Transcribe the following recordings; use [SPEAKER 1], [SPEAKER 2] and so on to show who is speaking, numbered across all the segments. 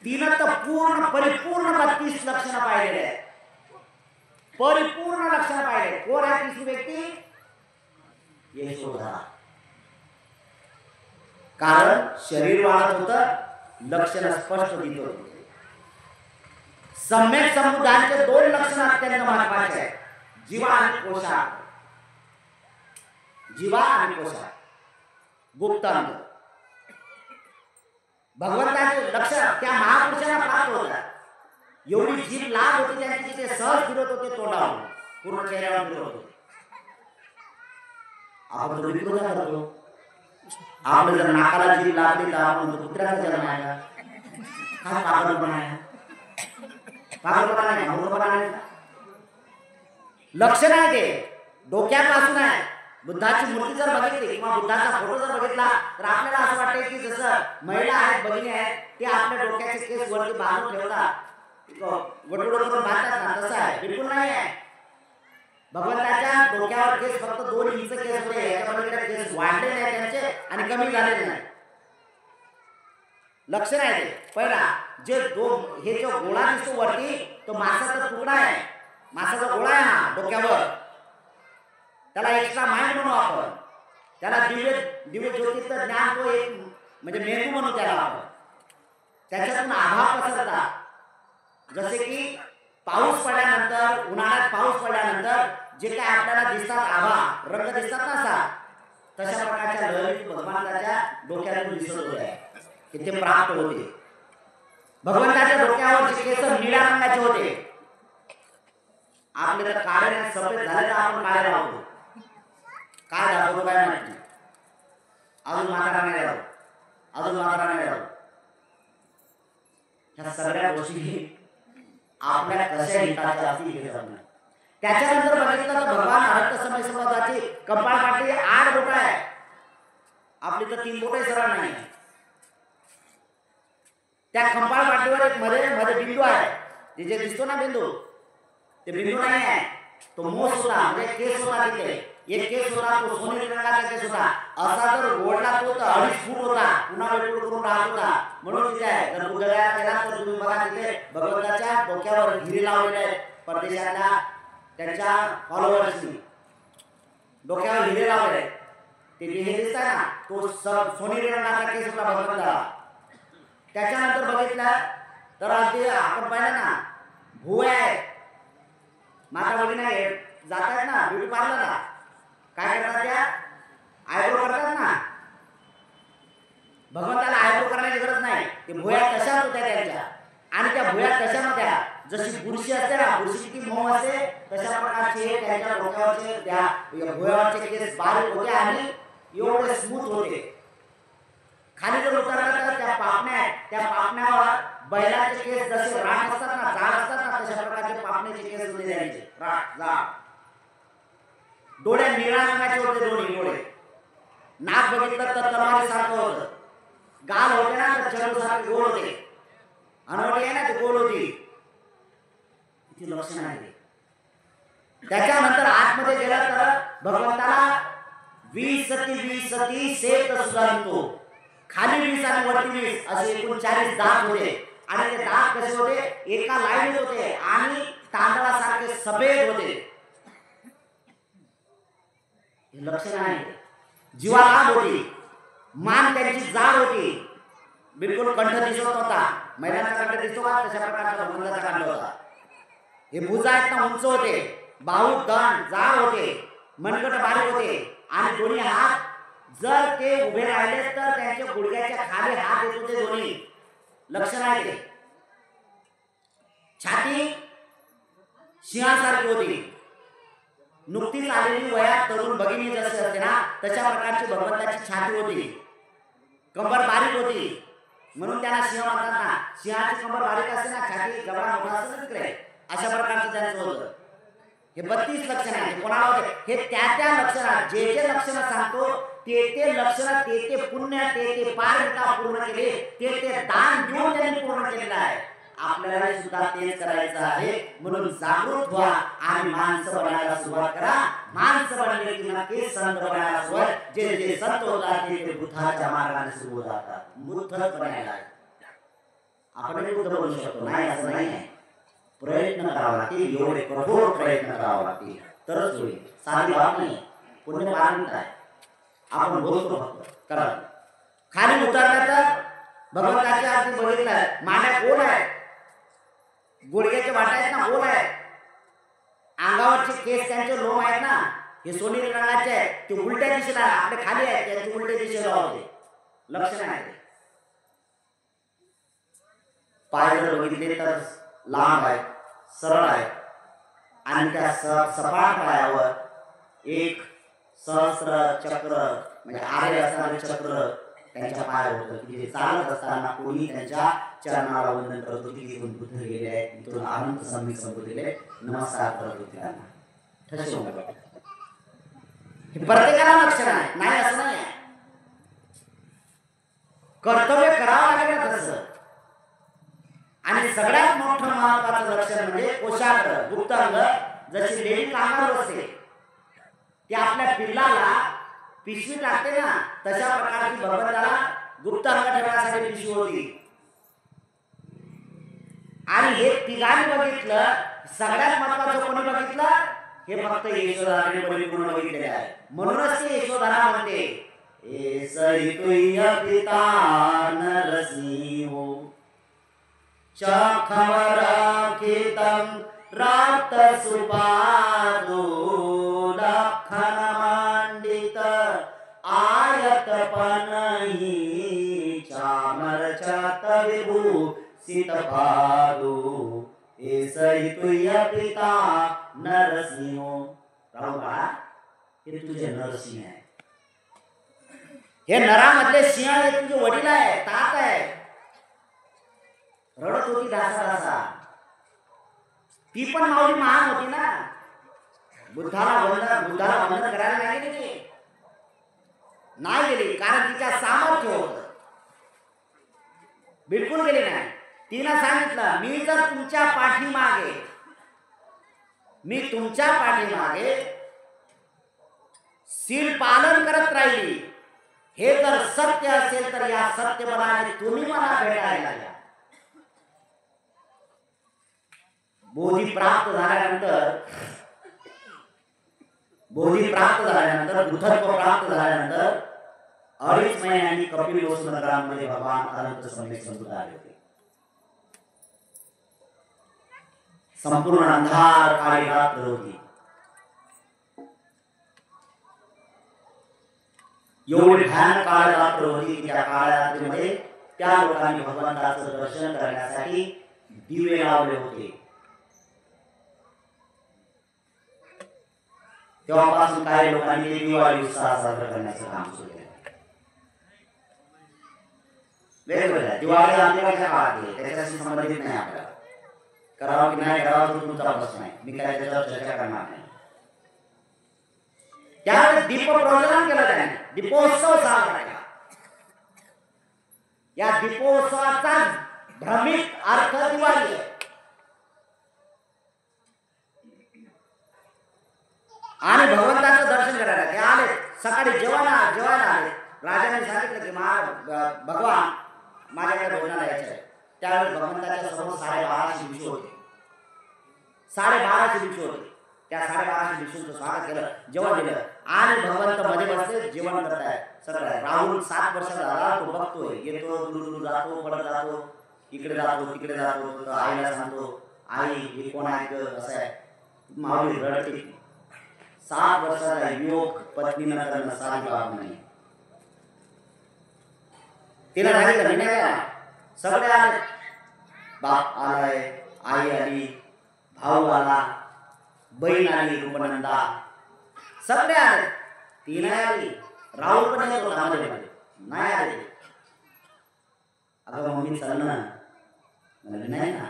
[SPEAKER 1] तिनं तर पूर्ण परिपूर्ण 32 लक्षणं पाहिलेले आहेत. परिपूर्ण लक्षणं पाहिले. कोण आहे तिसरी व्यक्ती? यशोदा. कारण शरीर वाढत होतं, लक्षण स्पष्ट दिसत होते. सम्यक संबुद्धांचे 2 लक्षण अत्यंत महत्वाचे आहेत, जीवा आणि कोशार्ध. जीवा आणि कोशार्ध, गुप्तांग. भगवंताचे लक्ष त्या महापुरुषांना प्राप्त होतात. एवढी जीभ लाभ होती त्यांची, ते सहज फिरत होते तोंडावर, पूर्ण चेहऱ्यावर फिरत होते. आपण तो विरोध करतो. आपलं जर नाकाला जीभ लागली तर आपण कुत्र्याचा जन्म आहे का? काय पागलपणा आहे? पागलपणा नाही, मूर्खपणा नाही. लक्ष नाही ते डोक्यापासून आहे. बुद्धाची मूर्ती जर बघितली किंवा बुद्धाचा फोटो जर बघितला तर आपल्याला असं वाटतं की जसं महिला आहेत, भगिनी आहेत, ते आपल्या डोक्याचे केस वरती बांधून ठेवतात, वटवट करून बांधतात ना, तसं आहे. बिलकुल नाही आहे. भगवंताच्या डोक्यावर केस फक्त 2 इंच केस होते. याच्यामध्ये केस वाढले नाही त्यांचे आणि कमी झालेले नाही. लक्ष नाही ते. पहिला जे हे जो गोळा दिसतो वरती, तो मासाचा तुकडा आहे. मासाचा गोळा आहे हा डोक्यावर. त्याला एक्स्ट्रा माइंड म्हणू आपण. त्याला दिव्य ज्योतीचं ज्ञान, तो एक म्हणजे मेंदू म्हणू त्याला आपण. त्याच्यातून आभा पसरतात. जसे की पाऊस पडल्यानंतर, उन्हाळ्यात पाऊस पडल्यानंतर जे काय आपल्याला दिसतात आभा, रंग दिसतात ना असा, तशा प्रकारच्या लहरी भगवंताच्या डोक्यातून दिसत होत्या की ते प्राप्त होते. भगवंताच्या डोक्यावरचे केस निळ्या रंगाचे होते. आपले तर काळे सफेद झाले तर आपण काळे राहतो. काय दाखवतो काय माहिती. अजून म्हातारा नाही राहतो, अजून म्हातारा नाही राहतो. ह्या सगळ्या गोष्टी आपल्या कशा हिताच्या असतील हे समजणार. त्याच्यानंतर बघितलं तर भगवान अनंत समय संवादाची कपाळपाटी 8 बोटं आहे. आपली तर 3 बोटं सरळ नाही. त्या कपाळपाटीवर एक मध्ये बिंदू आहे. ते जे दिसतो ना बिंदू, ते बिंदू नाही आहे, तो मोस होता, म्हणजे केस होता. तिथे एक केस होता, तो सोनेरी रंगाचा केस होता. असा जर ओढला तो तर 2.5 फूट होता. पुन्हा वेटूळ करून राहत होता. म्हणून तिथे आहे. जर उदया केला तर तुम्ही बघा तिथे भगवंताच्या डोक्यावर हिरे लावलेले आहेत. परदेशातल्या त्यांच्या फॉलोअर्सनी डोक्यावर हिरे लावले. ते हिरे दिसतात ना, तो सोनेरी रंगाचा केस होता भगवंताला. त्याच्यानंतर बघितलं तर अगदी आपण पाहिलं ना, भुवया आहेत. माता भगिनी जात आहेत ना ब्युटी पार्लरला, काय करतात त्या? आयब्रो करतात ना. भगवंताला आयब्रो करण्याची गरज नाही. ते भुया तशाच होत्या त्यांच्या. आणि त्या भुया तशा नव्हत्या. जशी बुरशी असते ना, बुरशी किती मऊ असते, तशा प्रकारचे त्यांच्या डोक्यावरचे त्या भुयावरचे केस बारीक होते आणि एवढे स्मूथ होते. खाली जर उतरला तर त्या पापण्यावर बैलाचे केस जसे राठ असतात ना, जाड असतात ना, तशा प्रकारचे पापण्याचे केस होते त्यांचे, राठ जाड. डोळे निळ्या रंगाचे होते, दोन्ही डोळे. नाक बघितलं तर तलवारीसारखं होतं. गाल होते ना तर चंद्रसारखे गोल होते. हनुवटी आहे ना, ती गोल होती. किती लक्षण आहे. त्याच्यानंतर आतमध्ये गेलं तर भगवंताला 20 सती सेत सुधारतो. खाली 20 आणि वरती 20 असे एकूण 40 दात होते. आणि ते दात कसे होते? एका लाईनीत होते आणि तांदळासारखे सफेद होते. हे लक्षण आहे. जीवा लाभ होती. मान त्यांची जाड होती. बिलकुल कंठ दिसत होता. महिलांचा कंठ दिसतो का? तशा प्रकारचा भगवंताचा कंठ होता. हे भुजा आहेत ना, उंच होते. बाहू दंड जाड होते. मनगट बारीक होते. आणि दोन्ही हात जर ते उभे राहिले तर त्यांच्या गुडघ्याच्या खाली हात येत होते दोन्ही. लक्षण आहे ते. छाती सिंहासारखी होती. नुकतीच आलेली वयात तरुण भगिनी जशी असते ना, तशा प्रकारची भगवंताची छाती होती. कंबर बारीक होती. म्हणून त्यांना सिंह म्हणतात ना. सिंहाची कंबर बारीक असते ना, छाती गबरा मोठा असते ना तिकडे, अशा प्रकारचं त्यांचं होतं. हे 32 लक्षण आहे. कोणाला होते? हे त्या लक्षणात जे लक्षण सांगतो ते लक्षण, ते पुण्य, ते पारमिता पूर्ण केले, ते दान देऊन त्यांनी पूर्ण केलेलं आहे. आपल्याला सुद्धा तेच करायचं आहे. म्हणून जागृत व्हा आणि माणसं बनायला सुरुवात करा. माणसं बनले की नक्की संत बनायला सुरुवात. जे संत होतात ते बुद्धाच्या मार्गाने सुरू होतात. बुद्ध बनायला आपणही बुद्ध बनू शकतो, नाही असं नाही आहे. प्रयत्न करावा लागतील, एवढे कठोर प्रयत्न करावा लागतील तरच होईल. साधी बाब नाही, पुण्य पारमित आहे. आपण बोलतो फक्त करा. खाली उतरल्याचं भगवंताच्या अगदी बघितलं, मांड्या गोल आहेत, गुडघ्याच्या वाटा आहेत ना गोल आहेत, अंगावरचे केस त्यांचे लोम आहेत ना हे सोनेरी रंगाचे आहेत, ते उलट्या दिशेला आपले खाली आहेत, त्यांचे उलट्या दिशेला होते. लक्ष नाही. पाय जर बघितले तर लांब आहेत, सरळ आहेत आणि त्या सपाट पायावर एक सहस्र चक्र म्हणजे आरे असणारे चक्र त्यांच्या पायावर होतं की जे चालत असताना कोणी त्यांच्या चरणाला वंदन करत होती. तिथून बुद्ध गेले आहेत, तिथून अनंत संमित संबोधलेले नमस्कार करत होते त्यांना. ठसे होऊन हे प्रत्येकाला लक्षण आहे, नाही असं नाही आहे. कर्तव्य करावं लागेल ना तसं. आणि सगळ्यात मोठं महत्वाचं लक्षण म्हणजे कोशाग्र गुप्त अंग. जशी लेडी कामावर असते ती आपल्या पिल्लाला पिशवी टाकते ना, तशा प्रकारची भगवंताला गुप्त अंग ठेवण्यासाठी पिशवी होती. आणि हे तिघांनी बघितलं. सगळ्यात महत्वाचं कोणी बघितलं? हे फक्त यशोधराने परिपूर्ण बघितलेले आहे. म्हणूनच ते यशोधरा म्हणते एसई तुय पिता नरसिंहो चखवराखितं रात सुपादो लखन मांडित आयत पनहि चामर चत विभू सीतपादो एसई तुय पिता नरसिंहो. राहू बाळा, हे तुझे नरसिंह आहे. हे नरामधले सिंह हे तुझे वडील आहे, तात आहे. रडत होती ढासा ढासा. ती पण माऊली महान होती ना. बुद्धाला वंदन करायला नाही गेली, नाही गेली कारण तिच्या सामर्थ्य होतं. बिलकुल गेली नाही. तिनं सांगितलं मी जर तुमच्या पाठीमागे शील पालन करत राहिली, हे जर सत्य असेल तर या सत्य बलाने तुम्ही मला भेटायला या. बोधी प्राप्त झाल्यानंतर बुद्धत्व प्राप्त झाल्यानंतर 2.5 महिन्यांनी कपिल वसु नगरामध्ये भगवान अनंत सम्यक संबुद्ध आले होते. संपूर्ण अंधार काळी रात्र होती. एवढी भयानक काळ रात्र होती की त्या काळ्या रात्रीमध्ये त्या लोकांनी भगवंताचं दर्शन करण्यासाठी दिवे लावले होते. तेव्हापासून काही लोकांनी दिवाळी उत्साह साजरा करण्याचं काम सुरू केलं. वेगवेगळ्या दिवाळी आमच्या काळात त्याच्याशी संबंधित नाही. आपल्याला करावं की नाही करावं तुमचा प्रश्न आहे, मी काय त्याच्यावर चर्चा करणार नाही. त्यावेळेस दीप प्रज्वलन केलं त्याने, दीपोत्सव साजरा केला. या दीपोत्सवाचा भ्रमित अर्थ दिवाळी आहे. आणि भगवंताचं दर्शन करायला ते आले. सकाळी जेवायला आले. राजाने सांगितलं की भगवान माझ्याकडे भोजनाला यायचं आहे. त्यावेळेस भगवंताच्या समोर 1250 भिक्षू होते. 1250 भिक्षू होते. त्या 1250 भिक्षूंचं स्वागत केलं, जेवण दिलं आणि भगवंत मध्ये बसले जेवण करताय. सगळं राहुल 7 वर्ष झाला तो बघतोय, येतो दूर जातो, पडत जातो, इकडे जातो तिकडे जातो. आईला सांगतो आई हे कोण आहे असं आहे. माऊली रडते. 7 वर्षाचा युवक पत्नीनं करणं साधी बाब नाही. तिला सांगितलं मी नाही. सगळे आले, बाप आलाय, आई आली, भाऊ आला, बहीण आली रूपनंदा, सगळे आले. ती नाही आली. राहुल पण येत होता मध्ये नाही आले. अगं मम्मी चल ना. नाही ना.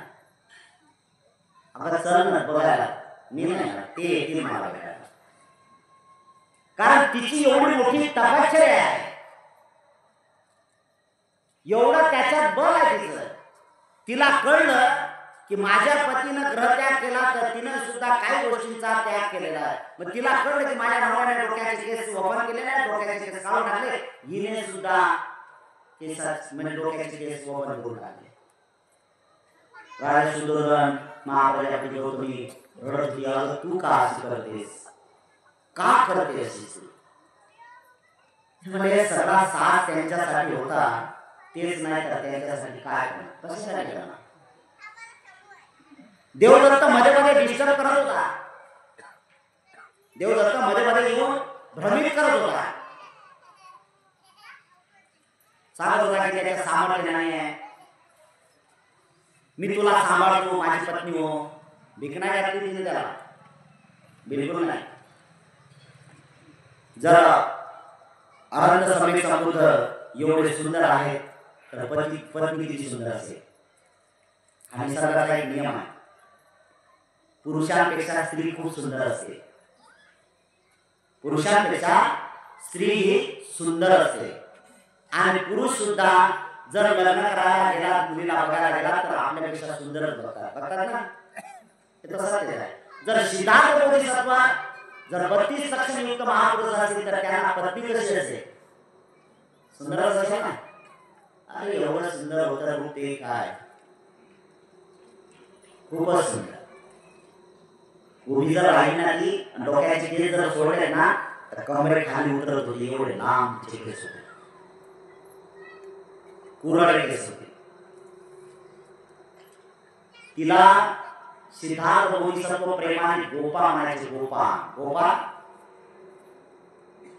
[SPEAKER 1] अगं चल ना बघायला. मी नाही ते येतील मला बघायला. कारण तिची एवढी मोठी तपश्चर्या आहे, एवढं त्याच्यात बळ आहे तिचं. तिला कळलं की माझ्या पतीनं ग्रहत्याग केला तर तिनं सुद्धा काही गोष्टींचा त्याग केलेला आहे. मग तिला कळलं की माझ्या नवऱ्याने डोक्याचे केस वपन केलेले आहे, डोक्याचे केस काढून टाकले, हिने सुद्धा केसात म्हणजे डोक्याचे केस वपन करून टाकले. राजा सुदोधन महाप्रजापती गौतमी रडत होती, अगं तू का अशी करतेस, का करतेस तू? म्हणजे सगळा साथ त्यांच्यासाठी होता, तेच नाही तर त्यांच्यासाठी काय करणार, कशासाठी करणार? देवदत्त मध्ये मध्ये डिस्टर्ब करत होता, देवदत्त मध्ये मध्ये येऊन भ्रमित करत होता, सांगत होता की त्याच्या सामर्थ्य नाही आहे, मी तुला सांभाळतो, माझी पत्नी हो. भीक नाही घातली तिने त्याला, बिलकुल नाही. जर अनंत समेत समुद्र एवढे सुंदर आहेत तर पत्नी किती सुंदर असेल. आणि निसर्गाचा एक नियम आहे, पुरुषांपेक्षा स्त्री खूप सुंदर असते, पुरुषांपेक्षा स्त्री ही सुंदर असते. आणि पुरुष सुद्धा जर लग्न करायला गेला, मुलीला बघायला गेला तर आपल्यापेक्षा सुंदरच बघतात ना, हे तसंच आहे. जर सिद्धार्थ बोधिसत्व जर 32 लक्षण युक्त महापुरुष असतील तर त्यांना पत्नी कशी असेल, सुंदरच असेल ना. अरे एवढं सुंदर होतं रूप, ते काय खूपच सुंदर. उभी जर राहिली ना ती, डोक्याचे केस जर सोडले ना तर कमरे खाली उतरत होते, एवढे लांब तिचे केस होते, कुरळे केस होते. तिला सिद्धार्थ बोधिसत्व प्रेमाने गोपा म्हणायचे, गोपा गोपा.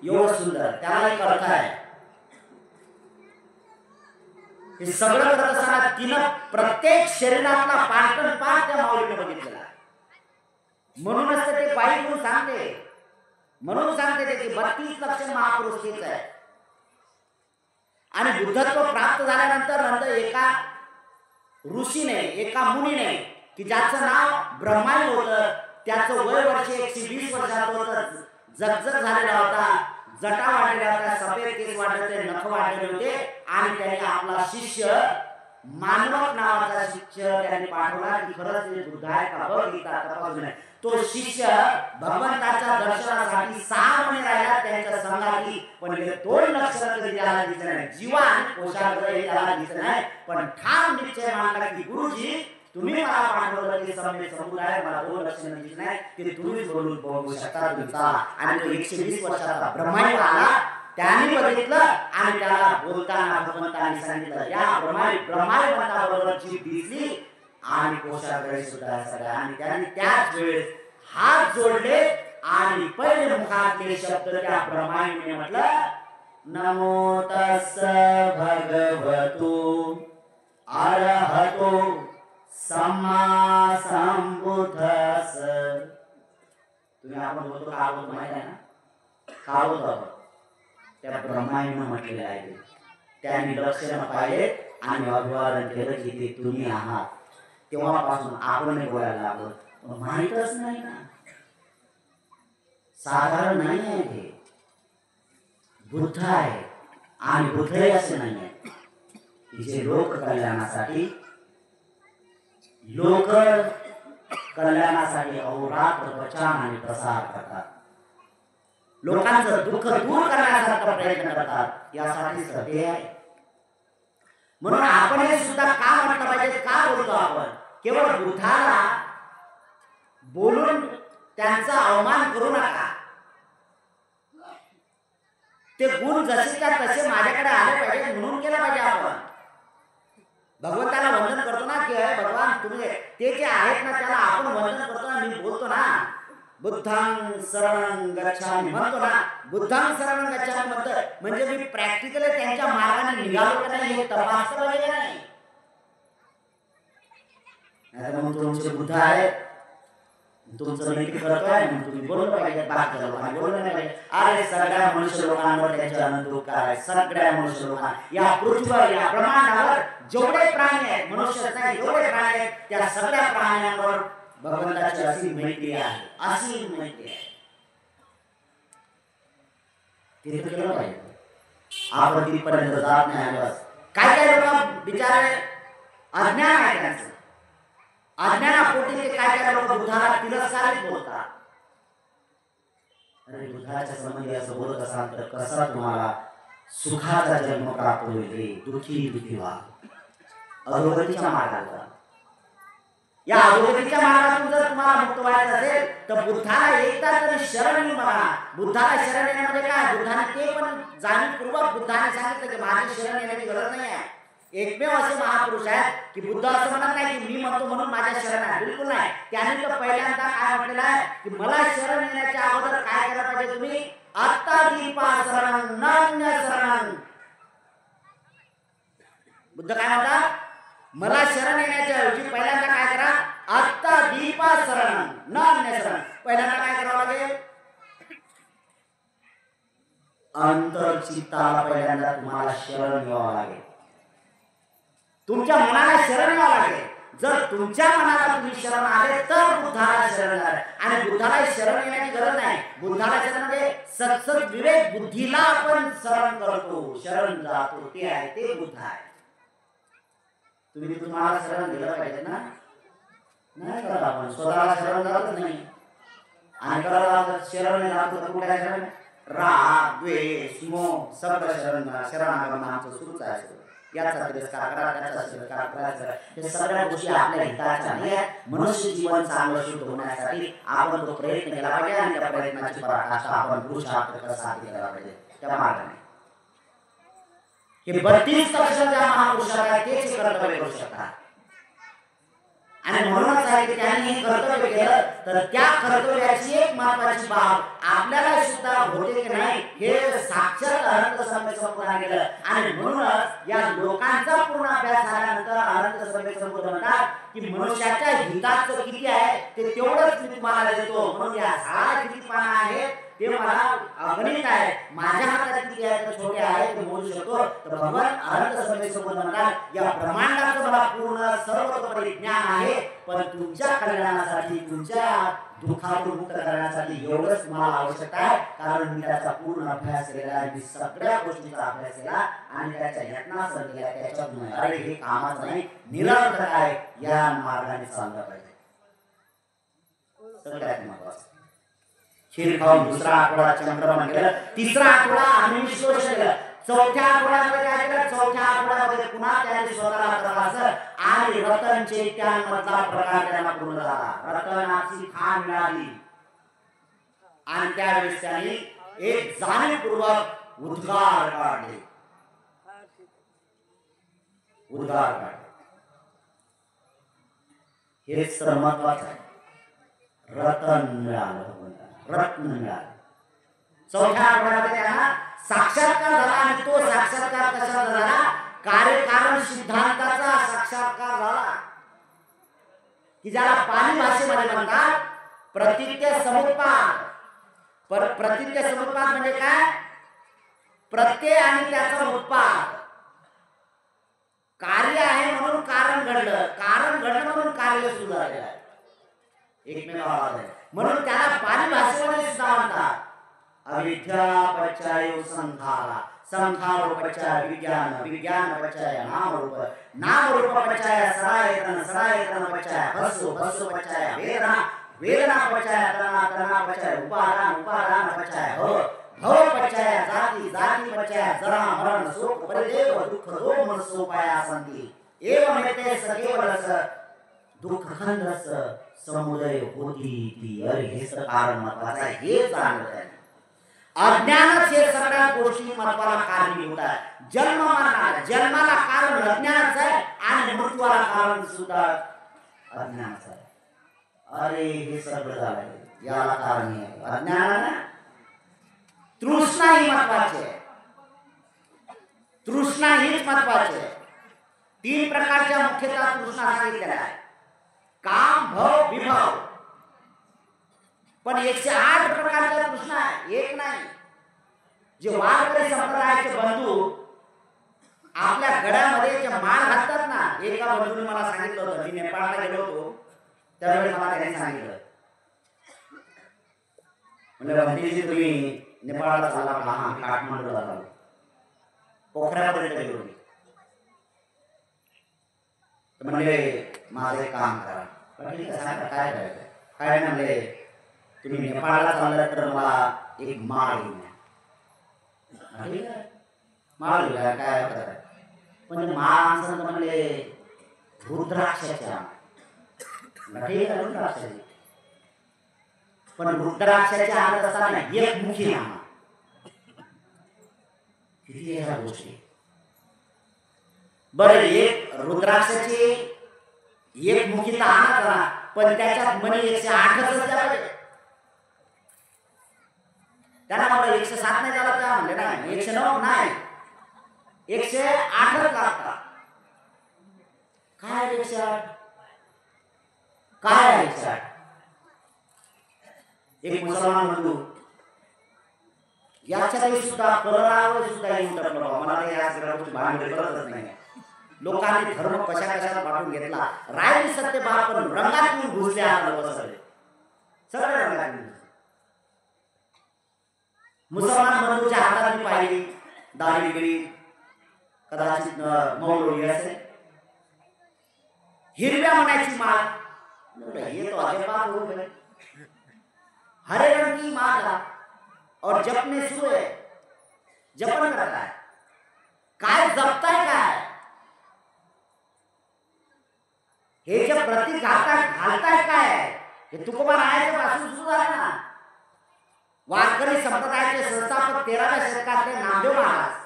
[SPEAKER 1] एवढं सुंदर, त्याला एक अर्थ आहे. हे सगळं करत असताना तिनं प्रत्येक शरीरातला पार्टन पार्ट त्या माऊलीने बघितलेला. म्हणूनच ते बाई म्हणून सांगते, म्हणून सांगते ते की 32 लक्षण महापुरुष तेच आहे. आणि बुद्धत्व प्राप्त झाल्यानंतर एका ऋषीने, एका मुनीने, की ज्याचं नाव ब्रह्माई होतं, त्याचं वय वर्ष 120 वर्षाचं होतं, जगजग झालेला होता, जटा वाढलेल्या होत्या, सफेद केस वाढले होते, नख वाढलेले होते. आणि त्याने आपला शिष्य मानवक नावाचा शिष्य त्याने पाठवला की खरंच हे बुद्ध आहे का बघ, गीता तपासून. तो शिष्य भगवंताच्या दर्शनासाठी 6 महिने राहिला त्यांच्या संगाती, पण हे 2 नक्षत्र कधी त्याला दिसले नाही. जीवा आणि कोशाग्र हे त्याला दिसले नाही, पण ठाम निश्चय मांडला की गुरुजी तुम्ही मला पाठवलं ते समेत समुदाय, मला 2 लक्षण दिसले नाही, ते तुम्हीच बोलून बघू शकता तुमचा. आणि तो 120 वर्षाचा ब्रह्माई आला, त्याने बघितलं आणि त्याला बोलताना भगवंतांनी सांगितलं, या ब्रह्माई बरोबर जीव दिसली आणि कोशाग्र सुद्धा सगळ्या. आणि त्याने त्याच वेळेस हात जोडले आणि पहिले मुखातले शब्द त्या ब्रह्माईने म्हटलं, नमो तस्स भगवतो अरहतो सम्मा संबुद्धस्स. तुम्ही आपण बोलतो का बोलतो माहिती आहे ना, का बोलतो त्या ब्रह्माईने म्हटलेलं आहे. त्यांनी लक्षण पाहिले आणि अभिवादन केलं की ते तुम्ही आहात. तेव्हापासून आपण बोलायला लागलो. माहीतच नाही ना, साधारण नाही आहे, हे बुद्ध आहे. आणि बुद्ध असे नाही आहे जे लोक कल्याणासाठी अहोरात्र प्रचार आणि प्रसार करतात, लोकांचं दुःख दूर करण्याचा प्रयत्न करतात, यासाठी सत्य आहे. म्हणून आपण हे सुद्धा का म्हटलं पाहिजे, का बोलतो आपण? केवळ बुद्धाला बोलून त्यांचा अवमान करू नका. ते गुण जसे त्या तसे माझ्याकडे आले पाहिजे म्हणून केलं पाहिजे. आपण भगवंताला वंदन करतो ना की भगवान तुम्ही ते जे आहेत ना त्याला आपण वंदन करतो ना, मी बोलतो ना बुद्धं शरणं गच्छामि म्हणतो ना, बुद्धं शरणं गच्छामि म्हणतो म्हणजे मी प्रॅक्टिकली त्यांच्या मार्गाने निघालो का नाही हे तपासलं पाहिजे नाही. नाहीतर मग तुमचे बुद्ध आहे, तुमचं नैतिक करतोय म्हणून तुम्ही बोललं पाहिजे, बाकीच्या लोकांना बोललं नाही पाहिजे. अरे सगळ्या मनुष्य लोकांवर त्यांचे अनंत उपकार आहे. सगळ्या मनुष्य लोकांना या पृथ्वीवर, या ब्रह्मांडावर जेवढे प्राणी आहेत, मनुष्य नाही जेवढे प्राणी आहेत, त्या सगळ्या प्राण्यांवर भगवंताची अशी मैत्री आहे, अशी मैत्री आहे. ते तर केलं पाहिजे. आपण तिथपर्यंत जात नाही आलो. काय काय लोक बिचारे अज्ञान आहे त्यांचं, अज्ञानापोटी ते काय काय लोक बुद्धाला तिरस्कारित बोलतात. अरे बुद्धाच्या संबंधी असं बोलत असाल तर कसा तुम्हाला सुखाचा जन्म प्राप्त होईल? दुःखी व्हा, अधोगतीच्या मार्गाला. या अधोगतीच्या मार्गातून जर तुम्हाला मुक्त व्हायचं असेल तर बुद्धाला एकदा तरी शरण येऊन बघा. बुद्धाला शरण येण्यामध्ये काय, बुद्धाने ते पण जाणीवपूर्वक बुद्धाने सांगितलं की माझी शरण येण्याची गरज नाही आहे. एकमेव असे महापुरुष आहेत की बुद्ध असं म्हणत नाही की मी म्हणतो म्हणून माझ्या शरण आहे, बिलकुल नाही. त्याने तर पहिल्यांदा काय म्हटलेलं आहे की मला शरण येण्याच्या अगोदर काय करायला पाहिजे तुम्ही, अत्तादीपा शरणं नान्य शरणं. बुद्ध काय म्हणतात, मला शरण येण्याच्या ऐवजी पहिल्यांदा काय करा, अत्तादीपा शरणं नान्य शरणं. पहिल्यांदा काय करावं लागेल, अंतर्चित्ताला पहिल्यांदा तुम्हाला शरण घ्यावं लागेल. तुमच्या मनाला शरण घ्यावं लागेल. जर तुमच्या मनाला तुम्ही शरण आले तर बुद्धाला शरण आले. आणि बुद्धाला शरण येण्याची गरज नाही. बुद्धाला शरण म्हणजे सत्सत विवेक बुद्धीला आपण शरण करतो, शरण जातो, ते आहे, ते बुद्ध आहे. तुम्ही तुम्हाला शरण दिलं पाहिजे ना, नाही करत आपण स्वतःला शरण जातच नाही. आणि करायला शरण नाही जातो तर कुठल्या शरण, राग द्वेष मोह सगळं शरणागमन आमचं सुरूच आहे. याचा तिरस्कार करा, त्याचा तिरस्कार करायचा, हे सगळ्या गोष्टी आपल्या हिताच्या नाही आहेत. मनुष्य जीवन चांगलं शुद्ध होण्यासाठी आपण तो प्रयत्न केला पाहिजे आणि त्या प्रयत्नाची पराकाष्ठा आपण पुरुषार्थ कसा केला पाहिजे त्या मार्गाने. हे 32 लक्ष ज्या महापुरुषाला आहे तेच कर्तव्य करू शकतात. आणि म्हणूनच आहे की त्यांनी हे कर्तव्य केलं तर त्या कर्तव्याची एक महत्वाची बाब आपल्याला सुद्धा होते की नाही हे साक्षात अनंत सम्यक संबोधन केलं. आणि म्हणूनच या लोकांचा पूर्ण अभ्यास झाल्यानंतर अनंत सम्यक संबोधन म्हणतात की मनुष्याच्या हिताचं किती आहे ते तेवढंच मी तुम्हाला देतो. म्हणून या झाडाला किती पानं आहेत ते मला अगणित आहे, माझ्या हातात किती आहे तर छोटे आहे ते मोजू शकतो. तर भगवान अनंत सम्यक संबोधन म्हणतात या ब्रह्मांडाचं मला पूर्ण सर्वतोपरी ज्ञान आहे, पण तुमच्या कल्याणासाठी तुमच्या दुःखातून मुक्त करण्यासाठी एवढंच मला आवश्यकता आहे. कारण मी त्याचा पूर्ण अभ्यास केलेला आहे, मी सगळ्या गोष्टींचा अभ्यास केला आणि त्याच्या यत्ना केल्या. त्याच्यातून अरे हे कामाचं नाही, निरर्थक आहे, या मार्गाने चाललं पाहिजे. सगळ्यात महत्वाचं खीर खाऊन दुसरा आठवडा चंद्रमन केलं, तिसरा आठवडा आम्ही विश्लेषण केलं, चौथ्या आठवड्यामध्ये काय केलं, चौथ्या आठवड्यामध्ये पुन्हा त्याने स्वतःला प्रवास आणि रतनचे त्यांमधला प्रकार त्यांना पूर्ण झाला. रतनाची खाण मिळाली आणि त्यावेळेस त्यांनी एक जाणीवपूर्वक उद्गार काढले. उद्गार काढले हेच तर महत्वाचं आहे. रतन मिळालं, रत्न मिळालं. चौथ्या आठवड्यामध्ये त्यांना साक्षात्कार झाला आणि तो साक्षात्कार कशाचा झाला, कार्यकारण सिद्धांताचा साक्षात्कार झाला की ज्याला पाली भाषेमध्ये म्हणतात प्रतीत्य समुत्पाद. प्रतीत्य समुत्पाद म्हणजे काय, प्रत्यय आणि त्याचा उत्पाद. कार्य आहे म्हणून कारण घडलं, कारण घडलं म्हणून कार्य सुरू झालेलं आहे. एकमेव आवाज आहे म्हणून त्याला पाली भाषेमध्ये सुद्धा म्हणतात अविद्यापचय संखारा, संखारोपचय विज्ञान, विज्ञानपचय नामरूप, नामरूपपचय सरायतन, सरायतनपचय भस्सु, भस्सुपचय वेदना, वेदनापचय तना, तनापचय उपादान, उपादानपचय भव, भवपचय जाति, जातिपचय जरा मरण शोक परिदेव दुःख दो मनसोपाया सन्ति. एवमेते सकेवलस दुःखखंडस समुदय होती ती. अरे हे कारण महत्वाचं आहे, हे जाणलं आहे. अज्ञानच हे सगळ्या गोष्टी महत्वाला कारणीभूत आहे. जन्म मरणाला, जन्माला कारण अज्ञानच आहे आणि मृत्यूला कारण सुद्धा अज्ञानच आहे. अरे हे सगळं झालंय याला कारण आहे अज्ञान. तृष्णा ही महत्वाची आहे, तृष्णा हीच महत्वाची आहे. 3 प्रकारच्या मुख्यतः तृष्णा सांगितलेल्या आहे, काम भव विभव. पण 108 प्रकारच्या तृष्णा आहे, एक नाही. जे वारकरी संप्रदायाचे बंधू आपल्या गळ्यामध्ये जे माळ घालतात ना, एका बंधूने मला सांगितलं होतं, मी नेपाळला गेलो होतो त्यावेळी मला त्यांनी सांगितलं, म्हणजे भंतीजी तुम्ही नेपाळला चालला का? हा, काठमांडूला चाललो, पोखऱ्यापर्यंत गेलो. म्हणजे माझे काम करा. काय करायचं, काय म्हणले तुम्ही नेपाळला चाललात तर मला एक माळ घेऊन या. माळ घेऊया काय म्हणजे माळ म्हणले रुद्राक्षाच्या, लठे रुद्राक्षाची, पण रुद्राक्षाच्या हातात असताना एक मुखी नाम. किती ह्या गोष्टी. बरं, एक रुद्राक्षाची एक मुखी तर आणा करा, पण त्याच्यात मनी 108च असल्या पाहिजे. त्याला म्हटलं 107 नाही झाला का, म्हणले नाही 109 नाही 108च लागतात. काय 108? काय 108? एक मुसलमान बंधू याच्या दिवशी सुद्धा कलरावर सुद्धा येऊन टाकलं. मला या सगळ्या गोष्टी भांडवल कळतच नाही. लोकांनी धर्म कशा कशाला वाटून घेतला. राहिली सत्य बाप, पण रंगात येऊन घुसले सगळे रंगात येऊन. मुसलमान बंधूच्या हातात मी पाहिली दाढी बिडी, कदाचित मौलवी असेल, हिरव्या मनाची माळ. ये तो अजबात हो गए. हरे रंग की माला और जपने शुरू है, जपन करता है. काय जपताय काय? हे जे प्रतीक घालताय काय? हे तुकोबारायाच्या पासून सुरू झालं ना. वारकरी संप्रदायाचे संस्थापक 13व्या शतकातले नामदेव महाराज,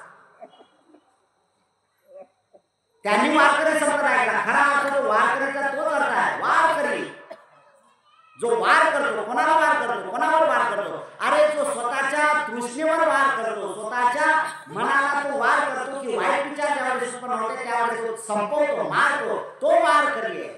[SPEAKER 1] त्यांनी वारकरी संप्रदाय केला. खरा अर्थ जो वारकरीचा तोच अर्थ आहे. वारकरी जो वार करतो, कोणाला वार करतो, कोणावर वार करतो? अरे जो स्वतःच्या तृष्णेवर वार करतो, स्वतःच्या मनाला तो वार करतो की वाईट विचार ज्यावेळेस उत्पन्न होते त्यावेळेस तो संपवतो, मारतो, तो वारकरी आहे.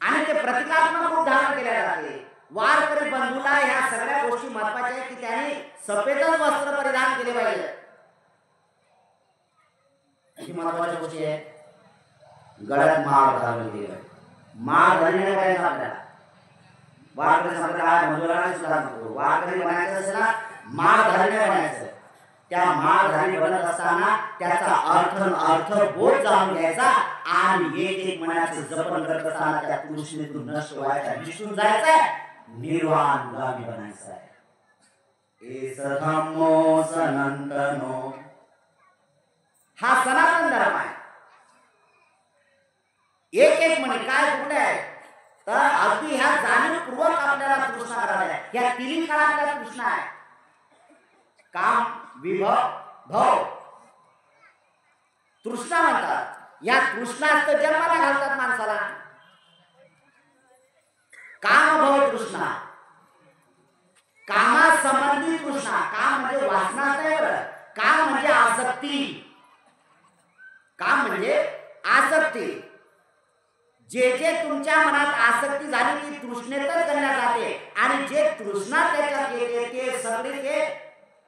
[SPEAKER 1] आणि ते प्रतिकात्मक रूप धारण केले जाते. वारकरी बंधूला ह्या सगळ्या गोष्टी महत्वाच्या आहेत की त्याने सफेदच वस्त्र परिधान केले पाहिजे. ही महत्वाची गोष्टी आहे. गळ्यात माळ घालून दिली पाहिजे. माळ घालणे पाहिजे आपल्याला. वारकरी संप्रदाय बंधूला सुद्धा म्हणतो, वारकरी बनायचं असेल ना, माळ घालणे बनायचं. त्या माळ घालणे बनत असताना त्याचा अर्थ बोध जाणून घ्यायचा आणि एक एक मनाचं जपन करत असताना त्या तृष्णेतून नष्ट व्हायचा, विसरून जायचा, निर्वाण गामी बनायचा आहे. एस धम्मो सनातनो, हा सनातन धर्म आहे. एक एक म्हणे काय कुठले आहे तर अगदी ह्या जाणीवपूर्वक आपल्याला तृष्णा करायला. ह्या तिन्ही काळातल्या तृष्णा आहे. काम, विभव, भव, तृष्णा म्हणतात. या तृष्णा जन्माला घालतात माणसाला. काम, भव, तृष्णा, कामासंबंधी तृष्णा. काम म्हणजे वासना नाही बरं. काम म्हणजे आसक्ती. काम म्हणजे आसक्ती. जे जे तुमच्या मनात आसक्ती झाली ती तृष्णेतच करण्यात जाते आणि जे तृष्णा त्याच्यात येते ते सगळे ते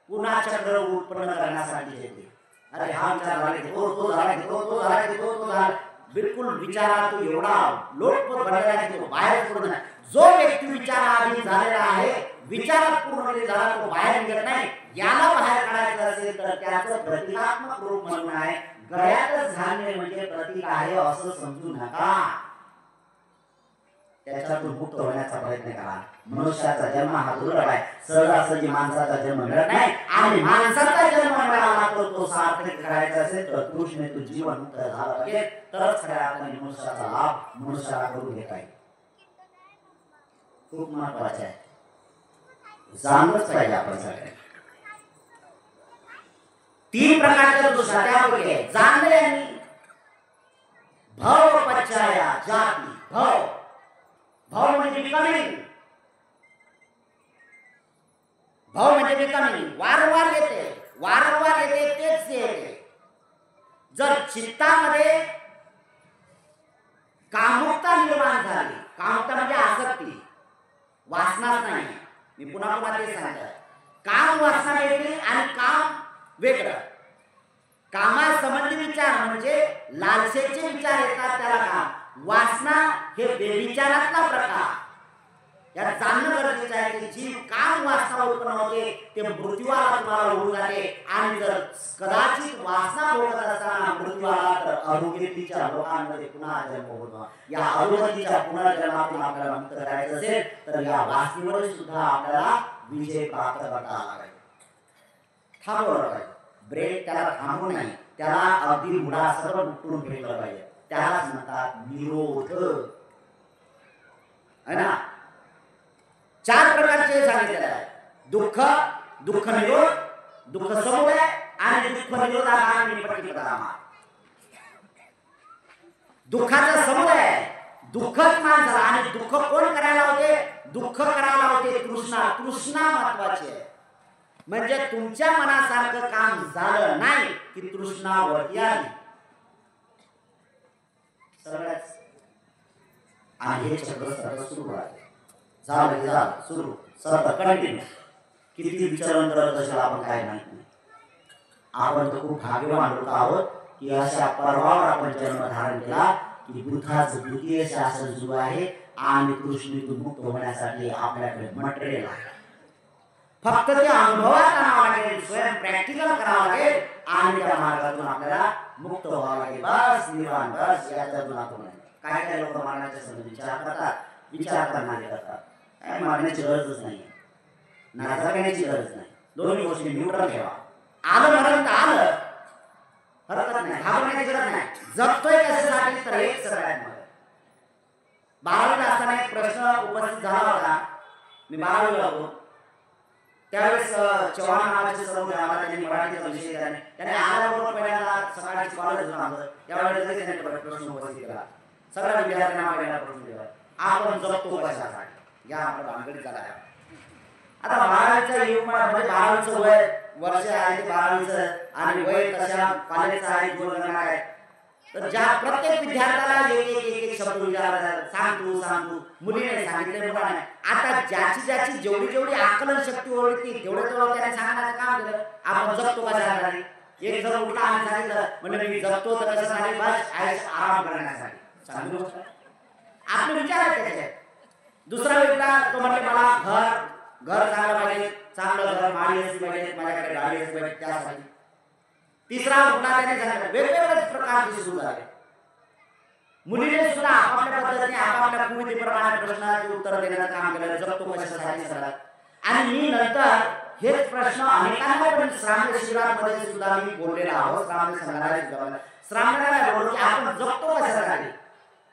[SPEAKER 1] पुन्हा चक्र उत्पन्न करण्यासाठी येते. अरे हा विचार झाला की तो झाला, तो झाला. बिलकुल विचारात एवढा लोटपोट बनलेला आहे की तो बाहेर पडत नाही. जो व्यक्ती विचाराधीन झालेला आहे, विचारात पूर्ण झाला, तो बाहेर निघत नाही. याला बाहेर काढायचं असेल तर त्याचं प्रतिकात्मक रूप म्हणून आहे. गळ्यातच घालणे म्हणजे प्रतीक आहे असं समजू नका. त्याच्यातून मुक्त होण्याचा प्रयत्न करा. मनुष्याचा जन्म हा दुर्लभ आहे. सहजासहजी माणसाचा जन्म मिळत नाही आणि माणसाचा जन्म मिळाला तर तो सार्थक करायचा असेल तर तृष्णेतून जीवन मुक्त झालं पाहिजे, तरच खऱ्या अर्थाने मनुष्याचा लाभ मनुष्याला करून घेता येईल. खूप महत्वाचे आहे. जाणलंच पाहिजे आपण सगळ्यांनी. 3 प्रकारच्या तृष्णा त्यापैकी आहे जाणले आणि भव, पश्चाया, जाती. भव, भव म्हणजे बिकमिंग. भव म्हणजे बिकमिंग. वारंवार येते तेच येते. जर चित्तामध्ये कामुकता निर्माण झाली, कामुकता म्हणजे आसक्ती, वासनाच नाही. मी पुन्हा पुन्हा ते सांगतो. काम वासना वेगळी आणि काम वेगळं. कामासंबंधी विचार म्हणजे लालसेचे विचार येतात त्याला काम. वासना हे बेविचारातला प्रकार. या जाणणं गरजेचं आहे की जी काम वासना उत्पन्न होते ते मृत्यूला तुम्हाला ओढून जाते आणि जर कदाचित वासना भोगत असताना मृत्यूला तर अरुगतीच्या लोकांमध्ये पुन्हा जन्म होतो. या अरुगतीच्या पुनर्जन्मातून आपल्याला मुक्त करायचं असेल तर या वासनेवर सुद्धा आपल्याला विजय प्राप्त करता आला पाहिजे. थांबवलं पाहिजे. ब्रेक त्याला थांबवू नाही, त्याला अगदी मुळासकट उठून फेकलं पाहिजे. त्यालाच म्हणतात निरोध. 4 प्रकारचे सांगितलेले आहे. दुःख, दुःख निरोध, दुःख समुदय आणि दुःख निरोधागामी प्रतिपदामा. दुःखाचा समुदय, दुःखच माणसाला. आणि दुःख कोण करायला होते? दुःख करायला होते तृष्णा. तृष्णा महत्वाची आहे. म्हणजे तुमच्या मनासारखं काम झालं नाही की तृष्णा वरती आली. सगळ्याच आणि हे चक्र सतत सुरू आहे. झालं सुरू सतत कंटिन्यू. किती विचारण करत असेल आपण काय नाही. आपण तर खूप भाग्यवान लोक आहोत की अशा पर्वावर आपण जन्म धारण केला की बुद्धाचं द्वितीय शासन सुरू आहे आणि कृष्णीतून मुक्त होण्यासाठी आपल्याकडे मटेरियल आहे. फक्त ते अनुभवात आणावं लागेल, स्वयं प्रॅक्टिकल करावं लागेल आणि त्या मार्गातून आपल्याला मुक्त व्हावं लागेल. बस निर्वाण, बस याच्यातून आपण. काय काय लोक मरणाच्या संबंधी विचार करतात, विचार करणारे करतात. काय मरण्याची गरजच नाही, ना जगण्याची गरज नाही. दोन्ही गोष्टी न्यूट्रल ठेवा. आलं मरण तर आलं, हरकत नाही, घाबरण्याची गरज नाही. जगतोय कशासाठी तर एक सगळ्यात महत्त्वाचं. 12वीला असताना एक प्रश्न उपस्थित झाला होता. मी 12वीला होतो त्यावेळेस चव्हाण नावाचे सर होते. आम्हाला त्यांनी मराठीचा विषय दिला. त्याने आल्याबरोबर पहिल्यांदा सकाळची कॉलेज होतं आमचं, त्यावेळेस त्यांनी प्रश्न उपस्थित केला. सगळ्या विद्यार्थ्यांना पहिला प्रश्न दिला, आपण जगतो कशासाठी? या आपल्या भानगडीत झाला. आता 12वीचा युग म्हणजे 12वीचं वय वर्ष आहे ते 12वीचं आणि वय तशा कॉलेजचं आहे जोडणं आहे. तर ज्या प्रत्येक विद्यार्थ्याला एक शब्द विचारला, सांग तू. मुलीने सांगितले, मुलाने. आता ज्याची जेवढी आकलन शक्ती होती तेवढं त्याने सांगण्याचं काम केलं. आपण जगतो कशासाठी? एक जण उठला आणि सांगितलं, म्हणजे मी जगतो तर कशासाठी? बस आराम करण्यासाठी. चांगली गोष्ट. आपले विचार आहेत त्याचे. दुसरा व्यक्ती तो म्हणले, मला घर चांगलं पाहिजे, चांगलं घर, माडी असली पाहिजे, माझ्याकडे गाडी असली पाहिजे, त्यासाठी. तिसरा उठला त्याने सांगितलं. वेगवेगळे प्रकारचे सुरू झाले. मुलीने सुद्धा आपापल्या पद्धतीने आपापल्या कुवतीप्रमाणे प्रश्नाची उत्तर देण्याचं काम केलं. जगतो कशासाठी सगळ्यात. आणि मी नंतर हेच प्रश्न अनेकांना पण श्राम्य शिबिरामध्ये सुद्धा मी बोललेला आहोत. श्राम्य संघाला श्राम्याला बोललो की आपण जगतो कशासाठी.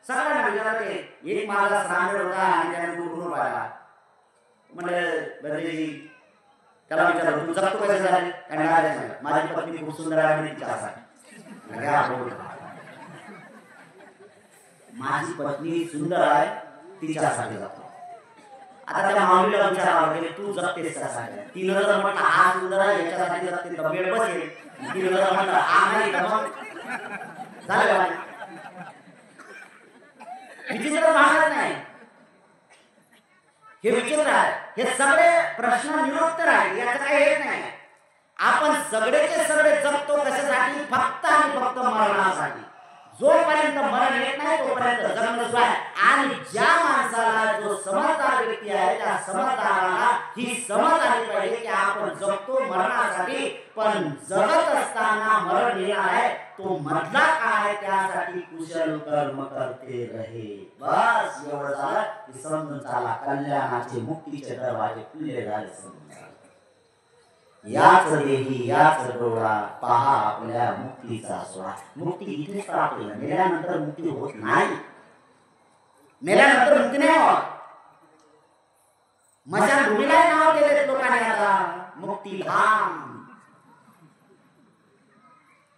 [SPEAKER 1] सगळ्यांना विचारते. एक माझा श्राम्य होता आणि त्याने गुरुकुल पाहिला. म्हणजे बंदेजी त्याला विचारलं, तू जगतो कशासाठी? त्याने माझी पत्नी खूप सुंदर आहे आणि तिच्यासाठी. माझी पत्नी सुंदर आहे तिच्यासाठी जगतो. आता त्या माऊलीला विचारावं लागेल, तू जगतेस कशासाठी? तिनं जर म्हटलं हा सुंदर आहे याच्यासाठी जगते तर वेळ बसेल. तिनं जर म्हटलं हा नाही तर मग झालं. विचित्र भाषा नाही, हे विचित्र आहे. हे सगळे प्रश्न निरुत्तर आहे, याचं काही हेच नाही. आपण सगळेचे सगळे जगतो कशासाठी? फक्त आणि फक्त मरणासाठी. जोपर्यंत मरण येत नाही तोपर्यंत जगणं सुरू आहे. आणि ज्या माणसाला जो समजदार व्यक्ती आहे त्या समजदाराला ही समज आली पाहिजे की आपण जगतो मरणासाठी, पण जगत असताना मरण येणार आहे तो मधला काय त्यासाठी कुशल कर्म करते रहे. बस एवढं झालं की समजून चाला, कल्याणाचे मुक्तीचे दरवाजे खुले झाले. समजून याच देही याच डोळा पहा आपल्या मुक्तीचा सोहळा. मुक्ती इथेच प्राप्त होईल, मेल्यानंतर मुक्ती होत नाही. मेल्यानंतर मुक्ती नाही होत. मशानभूमीला नाव दिले लोकांनी आता मुक्तीधाम.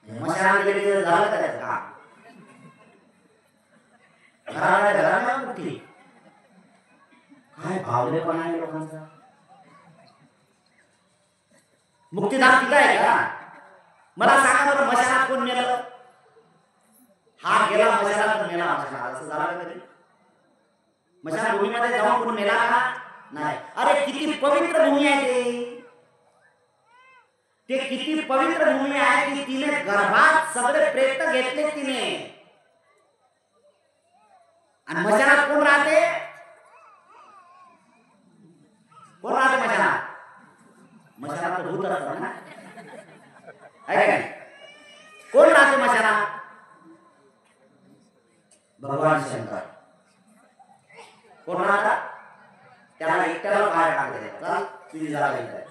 [SPEAKER 1] मशान गेले झालं त्याचं काम. घराला मुक्ती काय भावलेपण आहे लोकांचा. मुक्तीधाम तिथं आहे का? मला सांगा बरं, मशानात कोण नेलं? हा गेला मशानात, नेला मशानात, असं झालं कधी? मशान भूमीमध्ये जाऊन कोण नेला का? नाही. अरे किती पवित्र भूमी आहे ते किती पवित्र भूमी आहे की तिने गर्भात सगळे प्रेत घेतले तिने. आणि मशानात कोण राहते? कोण राहते मशानात? मशानात तर भूत असतात ना, आहे का? कोण राहते मशानात? भगवान शंकर. कोण राहतात? त्याला एकट्याला बाहेर टाकले, तुझी जागा इथे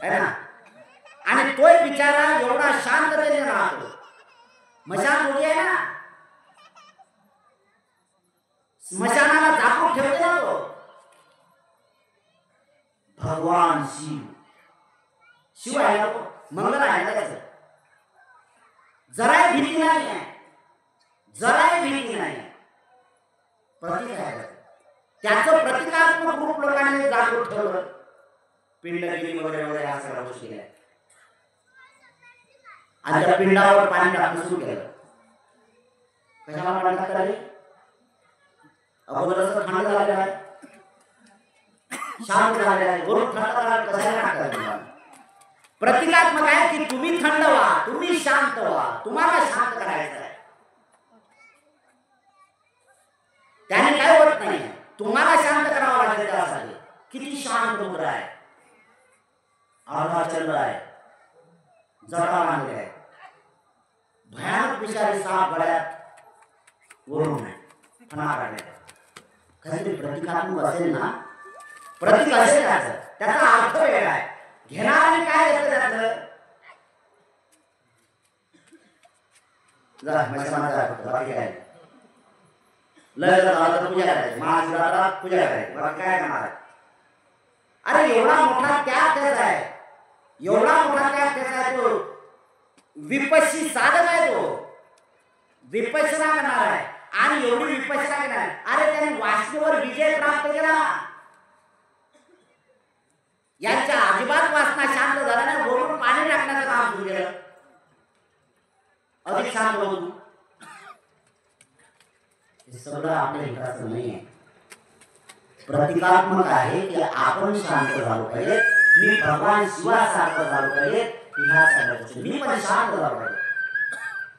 [SPEAKER 1] आहे ना. आणि तोय बिचारा एवढा शांततेने राहतो. मशानभूमी आहे ना, स्मशानाला झाकून ठेवते ना तो. भगवान शिव आहे तो, मंगल आहे त्याचं. जरा भीती नाही आहे, जरा भीती नाही. प्रतीक आहे त्याचं, प्रतिकात्मक रूप लोकांनी जागृत ठेवलं. पिंडगिरी वगैरे वगैरे या सगळ्या गोष्टी केल्या आणि त्या पिंडावर पाणी टाकणं सुरू केलं. कशाला पाणी टाकलं? अगोदर असं थंड झालेलं आहे, शांत झालेलं आहे, वरून थंड झालं कशाला टाकलं? प्रतिकात्मक आहे की तुम्ही थंड व्हा, तुम्ही शांत व्हा, तुम्हाला शांत करायचं आहे. त्याने काय होत नाही, तुम्हाला शांत करावं लागेल. त्यासाठी किती शांत समुद्र आहे, अर्धा चंद्र आहे, जटा बांधले आहे, भयानक विषारी साप गळ्यात वरून आहे, फणा काढले. काहीतरी प्रतिकात्मक असेल ना, प्रतीक असेल त्याचा अर्थ वेगळा आहे. घेणाऱ्याने काय घेतलं त्यातलं? बाकी काय लय झालं पूजा करायची, महाशिवरात्रात पूजा करायची, बाकी काय करणार? अरे एवढा मोठा त्याग त्याचा आहे, एवढा मोठा त्याग त्याचा आहे. तो विपश्ची साधक आहे, तो विपश्यना करणार आहे आणि एवढी विपश्यना करणार. अरे त्याने वासनेवर विजय प्राप्त केला. यांच्या अजिबात वासना शांत झाला नाही, वरून पाणी टाकण्याचं काम सुरू केलं. अधिक शांत होतो. हे सगळं आपल्या हिताचं नाही आहे. प्रतिकात्मक आहे की आपण शांत झालो पाहिजे. मी भगवान शिवासारखं झालो पाहिजे. ह्या सगळ्या गोष्टी मी पण शांत झालो पाहिजे,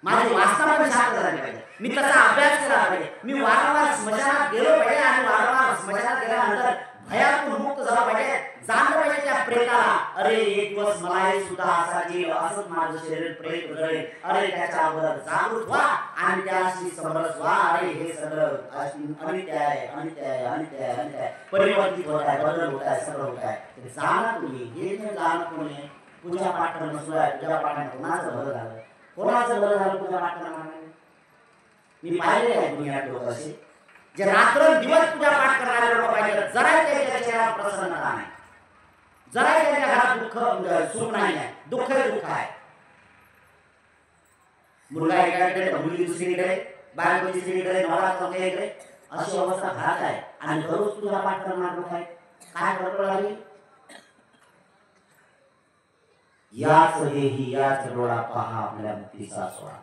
[SPEAKER 1] माझी वासना पण शांत झाली पाहिजे. मी त्याचा अभ्यास केला पाहिजे. मी वारंवार स्मशानात गेलो पाहिजे आणि वारंवार स्मशानात गेल्यानंतर भयातून मुक्त झाला पाहिजे. जाणलं पाहिजे त्या प्रेताला, अरे एक दिवस मलाही सुद्धा असा की असंच माझं शरीर प्रेत उजळेल. अरे त्याच्यावर जागृत व्हा आणि त्याशी समरस व्हा. अरे हे सगळं अनित्य आहे, अनित्य आहे, अनित्य आहे, अनित्य आहे, परिवर्तित होत आहे, बदल होत आहे, सगळं होत आहे. जाणा तुम्ही, हे जे जाणं कोणी पूजा पाठ करणं सुरू आहे. पूजा पाठाने कोणाचं बरं झालं, कोणाचं बरं झालं पूजा पाठ करण्याने? मी पाहिलेले आहे दुनियात लोक असे जे रात्रंदिवस पूजा पाठ करणारे लोक पाहिजे. जरा त्यांच्या चेहऱ्यावर प्रसन्नता नाही, जरा त्यांच्या घरात दुःख सुख नाही आहे, दुःख आहे. मुलगा एकाकडे, मुलगी दुसरीकडे, बायको तिसरीकडे, नवरा चौथ्याकडे, अशी अवस्था घरात आहे आणि दररोज पूजा पाठ करणारे लोक आहेत. काय गडबड आली? याच देही याच डोळा पहा आपल्या मुक्तीचा सोहळा.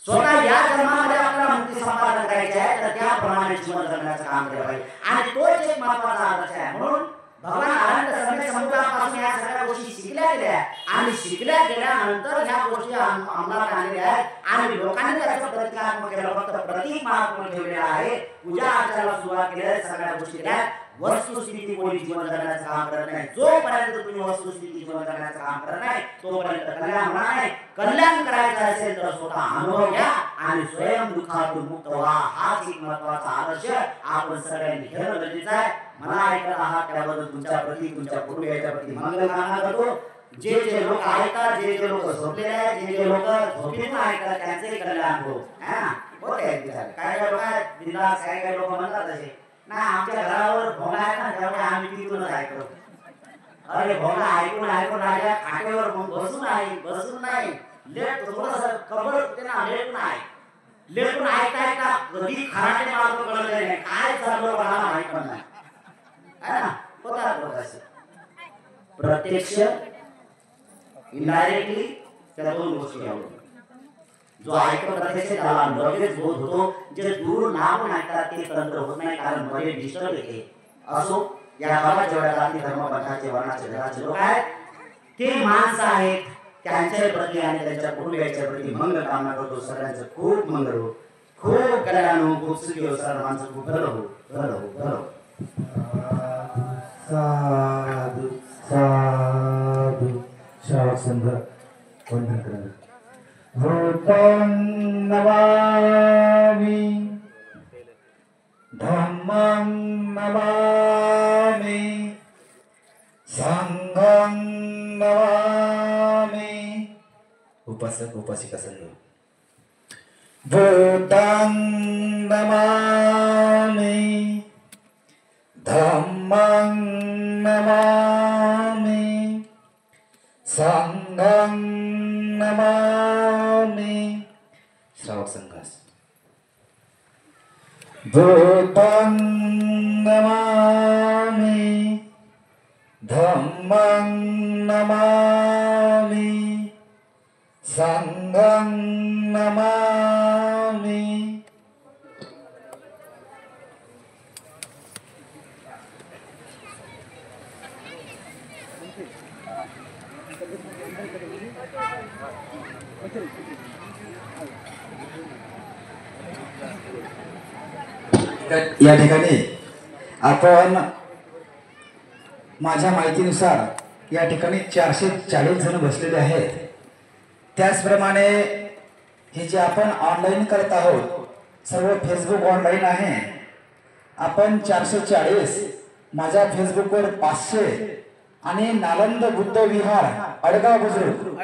[SPEAKER 1] स्वतः या जन्मामध्ये आपल्याला मुक्ती संपादन करायची आहे, तर त्याप्रमाणे जीवन जगण्याचं काम केलं पाहिजे. आणि तोच एक महत्वाचा आदर्श आहे. म्हणून भगवान अनंत समेत समुद्रापासून या सगळ्या गोष्टी शिकल्या गेल्या आणि शिकल्या गेल्यानंतर ह्या गोष्टी अंमलात आणलेल्या आहेत आणि लोकांनी त्याचं प्रतिकात्मक केलं. फक्त प्रतीक महात्मा ठेवलेलं आहे, पूजा अर्चनाला सुरुवात केली, सगळ्या गोष्टी केल्या. वस्तुस्थिती कोणी जीवन जगण्याचं काम करत नाही. जोपर्यंत तुम्ही वस्तुस्थिती जीवन जगण्याचं काम करत नाही तोपर्यंत कल्याण होणार नाही. कल्याण करायचं असेल तर स्वतः अनुभव घ्या आणि स्वयं दुःखातून मुक्त व्हा. हाच एक महत्वाचा आदर्श आपण सगळ्यांनी घेणं गरजेचं आहे. मला ऐकत आहात त्याबद्दल तुमच्या प्रती, तुमच्या कुटुंबियाच्या प्रती मंगल कामना करतो. जे जे लोक ऐकतात, जे जे लोक झोपलेले आहेत, जे जे लोक झोपेतून ऐकतात त्यांचे कल्याण हो. काय काय लोक आहेत बिंदास, काय काय लोक म्हणतात असे ना आमच्या घरावर भोंगा आहे ना, त्यामुळे आम्ही तिथूनच ऐकतो. अरे भोंगा ऐकून ऐकून राहिल्या खाटेवर बसून नाही लेट थोडंसं खबर होते ना, लेटून ऐकायला कधी खराटे मार्ग कळत नाही, काय चाललं मला माहित पण नाही. है ना, होतात लोक असे. प्रत्यक्ष इनडायरेक्टली त्या दोन गोष्टी आवडतात. जो ऐकतो प्रत्यक्ष त्याला लगेच बोध होतो. जे दूर लांब ऐकतात ते तंत्र होत नाही, कारण मध्ये डिस्टर्ब येते. असो, या गावात जेवढ्या जाती धर्म पंथाचे वर्णाचे घराचे लोक आहेत ते माणसं आहेत, त्यांच्या प्रती आणि त्यांच्या कुटुंबियाच्या प्रती मंगल कामना करतो. सगळ्यांचं खूप मंगल हो, खूप कल्याण हो, खूप सुखी हो, सर्व माणसं खूप भलं हो, भलं हो, भलं हो.
[SPEAKER 2] साधू साधू श्रावक संघ वंदन करा. भूतं नमामि धम्मं नमामि संघं नमामि. उपासक उपासिका संघ. भूतं नमामि धम्मं नमामि भूतं नमामि धम्मं नमामि संघं नमामि। या ठिकाणी आपण माझ्या माहितीनुसार या ठिकाणी 440 जण बसलेले आहेत। त्याचप्रमाणे हे जे आपण ऑनलाईन करत आहोत सर्व फेसबुक ऑनलाईन आहे। आपण 440 माझ्या फेसबुकवर 500 आणि नालंद बुद्ध विहार अडगाव बुजुर्ग